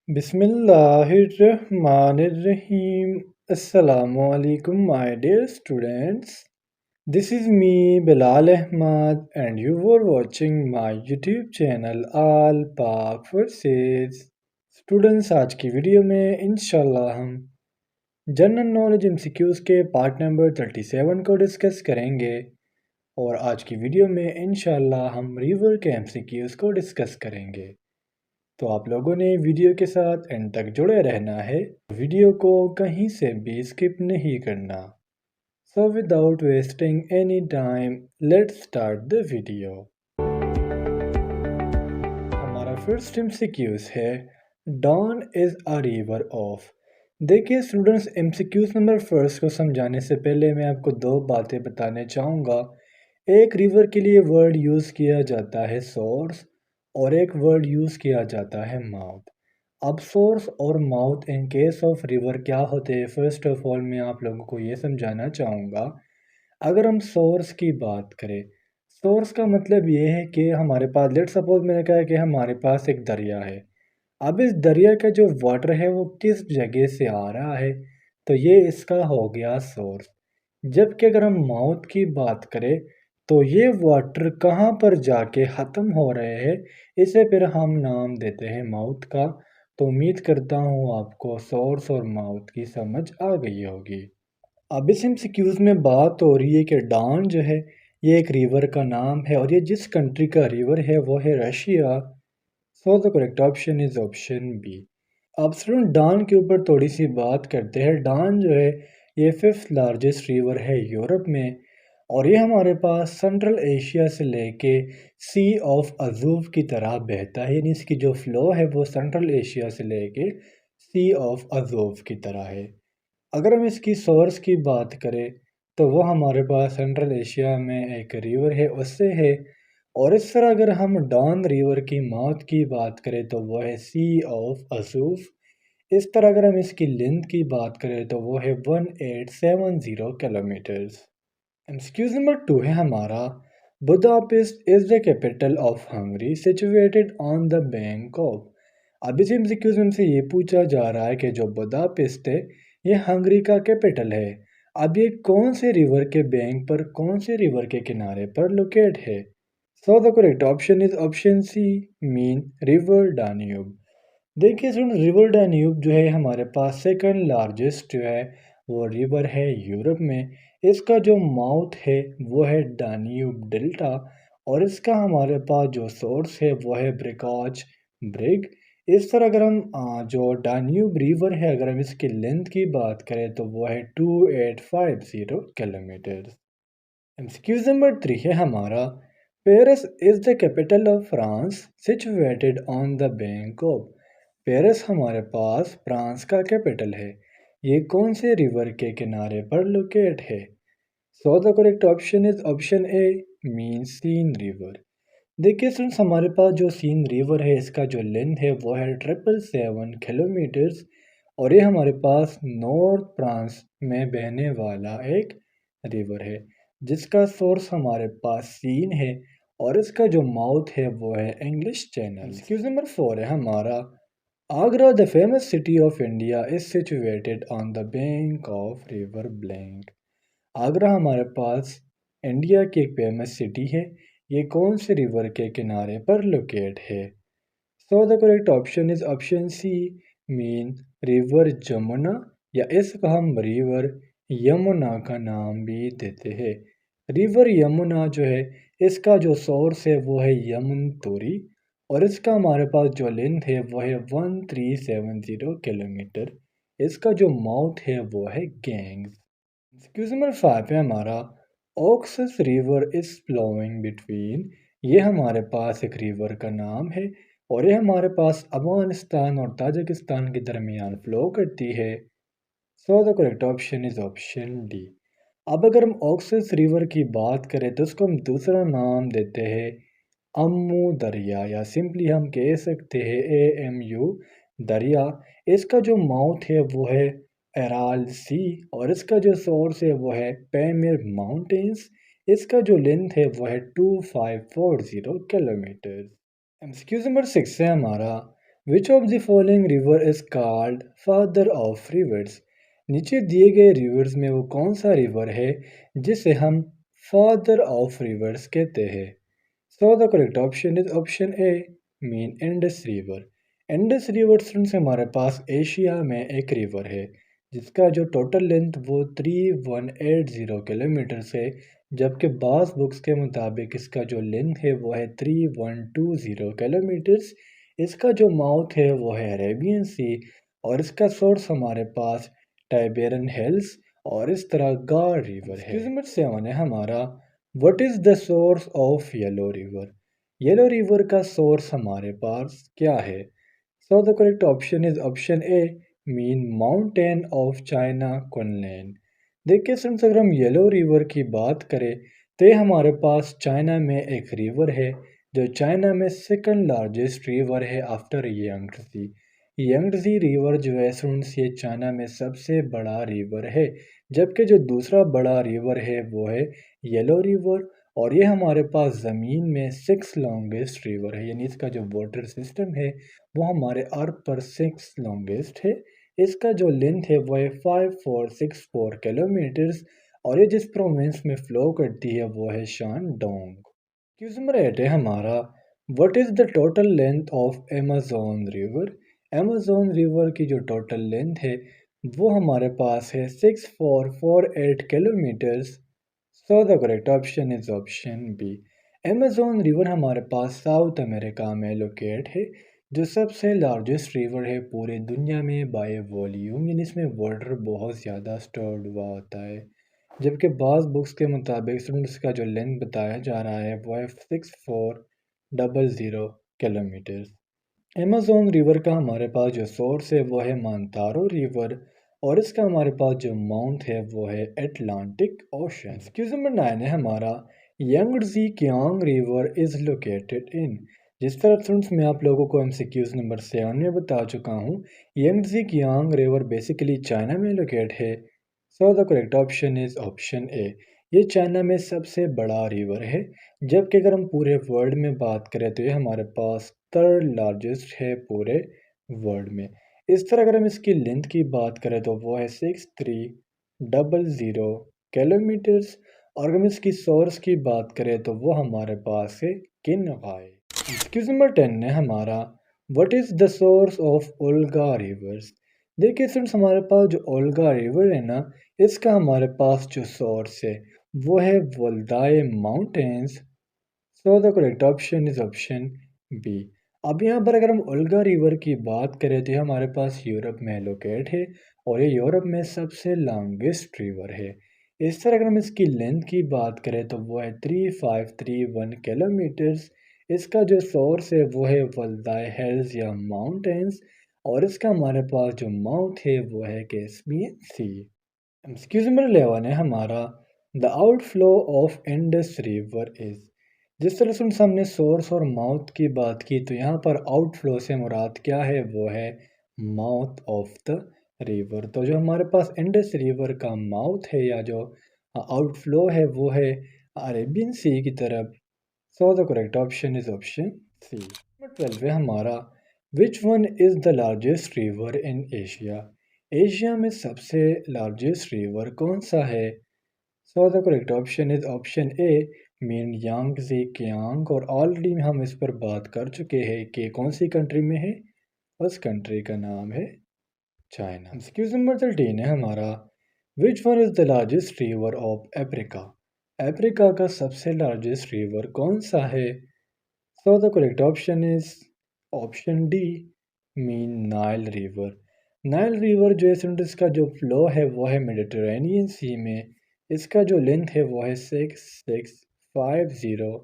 Bismillahirrahmanirrahim. Assalamu alaikum, my dear students. This is me, Bilal Ahmad, and you were watching my YouTube channel All Pak Verses. Students आज की video में इंशाल्लाह हम general knowledge MCQs के part number 37 को discuss करेंगे और आज की वीडियो में इंशाल्लाह हम रिवर के एमसीक्यूज़ को डिस्कस करेंगे। तो आप लोगों ने वीडियो के साथ एंड तक जुड़े रहना है, वीडियो को कहीं से भी स्किप नहीं करना। So without wasting any time let's start the video. हमारा फर्स्ट एमसीक्यूज है Don is a river of. देखिए स्टूडेंट्स, एमसीक्यूज नंबर फर्स्ट को समझाने से पहले मैं आपको दो बातें बताने चाहूँगा। एक रिवर के लिए वर्ड यूज़ किया जाता है सोर्स और एक वर्ड यूज़ किया जाता है माउथ। अब सोर्स और mouth in case of river क्या होते हैं, फर्स्ट ऑफ ऑल मैं आप लोगों को ये समझाना चाहूँगा। अगर हम सोर्स की बात करें, सोर्स का मतलब ये है कि हमारे पास, लेट सपोज मैंने कहा कि हमारे पास एक दरिया है। अब इस दरिया का जो वाटर है वो किस जगह से आ रहा है, तो ये इसका हो गया सोर्स। जबकि अगर हम माउथ की बात करें तो ये वाटर कहाँ पर जाके ख़त्म हो रहे हैं, इसे फिर हम नाम देते हैं माउथ का। तो उम्मीद करता हूँ आपको सोर्स और माउथ की समझ आ गई होगी। अब इस एमसीक्यूज़ में बात हो रही है कि डॉन जो है ये एक रिवर का नाम है और ये जिस कंट्री का रिवर है वो है Russia. So the correct option is option B. अब स्टूडेंट डॉन के ऊपर थोड़ी सी बात करते हैं। डॉन जो है ये फिफ्थ लार्जेस्ट रिवर है यूरोप में और ये हमारे पास सेंट्रल एशिया से लेके सी ऑफ अजूफ की तरह बहता है, यानी इसकी जो फ्लो है वो सेंट्रल एशिया से लेके सी ऑफ अजूफ की तरह है। अगर हम इसकी सोर्स की बात करें तो वो हमारे पास सेंट्रल एशिया में एक रिवर है उससे है। और इस तरह अगर हम डॉन रिवर की माउथ की बात करें तो वो है सी ऑफ असूफ। इस तरह अगर हम इसकी लेंथ की बात करें तो वो है 1870 किलोमीटर्स। एक्सक्यूज नंबर टू है हमारा Budapest is the capital of Hungary situated on the bank of. अब इस एमसीक्यूज में हमसे ये पूछा जा रहा है कि जो बुदापेस्ट है ये हंगरी का कैपिटल है। अब ये कौन से रिवर के बैंक पर, कौन से रिवर के किनारे पर लोकेट है? So the correct option is option C, mean river Danube. देखिए सुन, रिवर डैन्यूब जो है हमारे पास सेकंड लार्जेस्ट जो है वो रिवर है यूरोप में। इसका जो माउथ है वो है डैन्यूब डेल्टा और इसका हमारे पास जो सोर्स है वो है ब्रिकॉज ब्रिग। इस तरह अगर हम जो डैन्यूब रिवर है अगर हम इसकी लेंथ की बात करें तो वो है 2850 किलोमीटर। एक्सक्यूज नंबर थ्री है हमारा Paris is the capital of France situated on the bank of. Paris हमारे पास फ्रांस का कैपिटल है, ये कौन से रिवर के किनारे पर लोकेट है? So the correct option is option A, mean Seine river. देखिए फ्रेंड्स, हमारे पास जो सीन रिवर है इसका जो लेंथ है वो है 777 किलोमीटर्स और ये हमारे पास नॉर्थ फ्रांस में बहने वाला एक रिवर है जिसका सोर्स हमारे पास सीन है और इसका जो माउथ है वो है English channel. Excuse number four है हमारा Agra the famous city of India is situated on the bank of river blank. Agra हमारे पास इंडिया की एक फेमस सिटी है, ये कौन से रिवर के किनारे पर लोकेट है? So the correct option is option C, mean river Jamuna, या इसको हम रिवर यमुना का नाम भी देते हैं। रिवर यमुना जो है इसका जो सोर्स है वो है यमुनतोरी और इसका हमारे पास जो लेंथ है वो है 1370 किलोमीटर। इसका जो माउथ है वो है गैंग्स। एक्सक्यूज नंबर फाइव है हमारा Oxus river is flowing between. ये हमारे पास एक रिवर का नाम है और ये हमारे पास अफगानिस्तान और ताजिकिस्तान के दरमियान फ्लो करती है। So the correct option is option D. अब अगर हम ऑक्सस रिवर की बात करें तो उसको हम दूसरा नाम देते हैं अम्मू दरिया, या सिंपली हम कह सकते हैं AMU दरिया। इसका जो माउथ है वो है एराल सी और इसका जो सोर्स है वो है पैमिर माउंटेन्स। इसका जो लेंथ है वो है 2540 किलोमीटर। एक्सक्यूज नंबर सिक्स है हमारा which of the following river is called father of reverse. नीचे दिए गए रिवर्स में वो कौन सा रिवर है जिसे हम फादर ऑफ रिवर्स कहते हैं। सो the correct option is option A mean Indus river. Indus river से हमारे पास एशिया में एक रिवर है जिसका जो टोटल लेंथ वो 3180 किलोमीटर है, जबकि बास बुक्स के मुताबिक इसका जो लेंथ है वो है 3120 किलोमीटर्स। इसका जो माउथ है वो है अरेबियन सी और इसका सोर्स हमारे पास टाइबेरियन हिल्स और इस तरह गार रिवर है। नंबर 7 है हमारा what is the source of yellow river. Yellow river का सोर्स हमारे पास क्या है। So the correct option is option A mean mountain of China Kunlun. देखिए फ्रेंड्स, अगर हम येलो रिवर की बात करें तो ये हमारे पास चाइना में एक रिवर है जो चाइना में सेकंड लार्जेस्ट रिवर है आफ्टर यांगत्से। यांगत्से रिवर जो है फ्रेंड्स ये चाइना में सबसे बड़ा रिवर है, जबकि जो दूसरा बड़ा रिवर है वो है येलो रिवर और ये हमारे पास ज़मीन में सिक्स लॉन्गेस्ट रिवर है, यानी इसका जो वाटर सिस्टम है वो हमारे अर्थ पर सिक्स लॉन्गेस्ट है। इसका जो लेंथ है वो है 5464 किलोमीटर्स और ये जिस प्रोविंस में फ्लो करती है वो है शानडोंग। क्वेश्चन नंबर 8 है हमारा what is the total length of Amazon river. Amazon river की जो टोटल लेंथ है वो हमारे पास है 6448 kilometres. So the correct option is option B. Amazon river हमारे पास साउथ अमेरिका में लोकेट है, जो सबसे लार्जेस्ट रिवर है पूरे दुनिया में बाय वॉल्यूम, यानी इसमें वाटर बहुत ज़्यादा स्टोर्ड हुआ होता है। जबकि बाज़ बुक्स के मुताबिक इसका जो लेंथ बताया जा रहा है वो है 6400 किलोमीटर्स। अमेज़न रिवर का हमारे पास जो सोर्स है वो है मानतारो रिवर और इसका हमारे पास जो माउंट है वो है एटलांटिक ओशन। एक्सक्यूज नंबर 9 है हमारा Yangtze Kiang river is located in. जिस तरह स्टूडेंट्स मैं आप लोगों को एमसीक्यूज नंबर 7 में बता चुका हूँ, Yangtze Kiang river basically China में लोकेट है। So the correct option is option ए। ये चाइना में सबसे बड़ा रिवर है, जबकि अगर हम पूरे वर्ल्ड में बात करें तो ये हमारे पास थर्ड लार्जेस्ट है पूरे वर्ल्ड में। इस तरह अगर हम इसकी लेंथ की बात करें तो वो है 6300 किलोमीटर्स और अगर हम इसकी सोर्स की बात करें तो वो हमारे पास है किनगाई। एक्सक्यूज नंबर 10 है हमारा what is the source of Olga reverse. देखिए फ्रेंड्स, हमारे पास जो ओल्गा रिवर है ना, इसका हमारे पास जो सोर्स है वो है Valdai mountains. So the correct option is option B. अब यहाँ पर अगर हम ओल्गा रिवर की बात करें तो ये हमारे पास यूरोप में लोकेट है और ये यूरोप में सबसे लॉन्गेस्ट रिवर है। इस तरह अगर हम इसकी लेंथ की बात करें तो वो है 3531 किलोमीटर्स। इसका जो सोर्स है वो है वल्दाई हिल्स या माउंटेन्स और इसका हमारे पास जो माउथ है वो है कैस्पियन सी। एक्सक्यूज नंबर 11 है हमारा the outflow of Indus river is. जिस तरह से उन सामने सोर्स और माउथ की बात की तो यहाँ पर आउटफ्लो से मुराद क्या है, वो है माउथ ऑफ द रिवर। तो जो हमारे पास इंडस रिवर का माउथ है या जो आउटफ्लो है वो है अरेबियन सी की तरफ। So the correct option is option C. Number 12 है हमारा which one is the largest river in Asia. Asia में सबसे लार्जेस्ट रिवर कौन सा है। So the correct option is option A mean Yangtze Kiang और ऑलरेडी हम इस पर बात कर चुके हैं कि कौन सी कंट्री में है। उस कंट्री का नाम है चाइना। एक्सक्यूज नंबर 13 है हमारा which one is the largest river of Africa. Africa का सबसे लार्जेस्ट रिवर कौन सा है। So the correct option is option D mean Nile river. Nile river जो है फ्रेंड्स, इसका जो फ्लो है वो है मेडिटेरेनियन सी में। इसका जो लेंथ है वो है 6650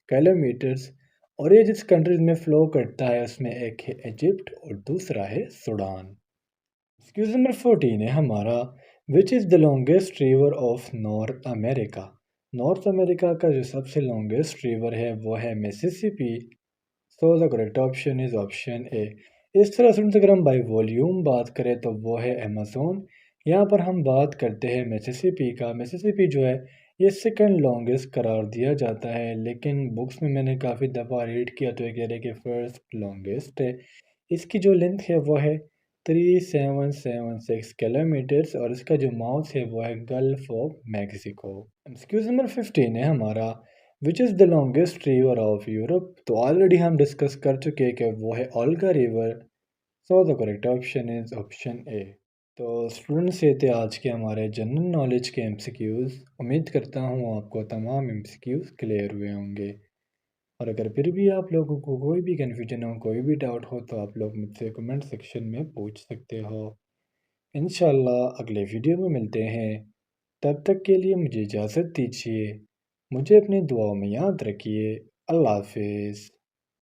किलोमीटर्स और ये जिस कंट्रीज में फ्लो करता है उसमें एक है इजिप्ट और दूसरा है सूडान। एक्सक्यूज नंबर 14 है हमारा which is the longest river of north America. North America का जो सबसे लॉन्गेस्ट रिवर है वो है Mississippi. So the correct option is option ए। इस तरह से अगर हम बाई वॉल्यूम बात करें तो वो है अमेज़न। यहाँ पर हम बात करते हैं मिसिसिपी का। मिसिसिपी जो है ये सेकंड लॉन्गेस्ट करार दिया जाता है, लेकिन बुक्स में मैंने काफ़ी दफ़ा रीड किया तो ये कह रहे हैं कि फर्स्ट लॉन्गेस्ट है। इसकी जो लेंथ है वो है 3776 किलोमीटर्स और इसका जो माउथ है वो है gulf of Mexico. Excuse number 15 है हमारा, which is the longest river of Europe. तो ऑलरेडी हम डिस्कस कर चुके हैं कि वो है Olga river. So the correct option is option ए। तो स्टूडेंट्स ये थे आज के हमारे जनरल नॉलेज के एमसीक्यूज़। उम्मीद करता हूँ आपको तमाम एमसीक्यूज़ क्लियर हुए होंगे। और अगर फिर भी आप लोगों को कोई भी कन्फ्यूजन हो, कोई भी डाउट हो, तो आप लोग मुझसे कमेंट सेक्शन में पूछ सकते हो। इंशाल्लाह अगले वीडियो में मिलते हैं। तब तक के लिए मुझे इजाज़त दीजिए। मुझे अपनी दुआओं में याद रखिए। अल्लाह हाफिज़।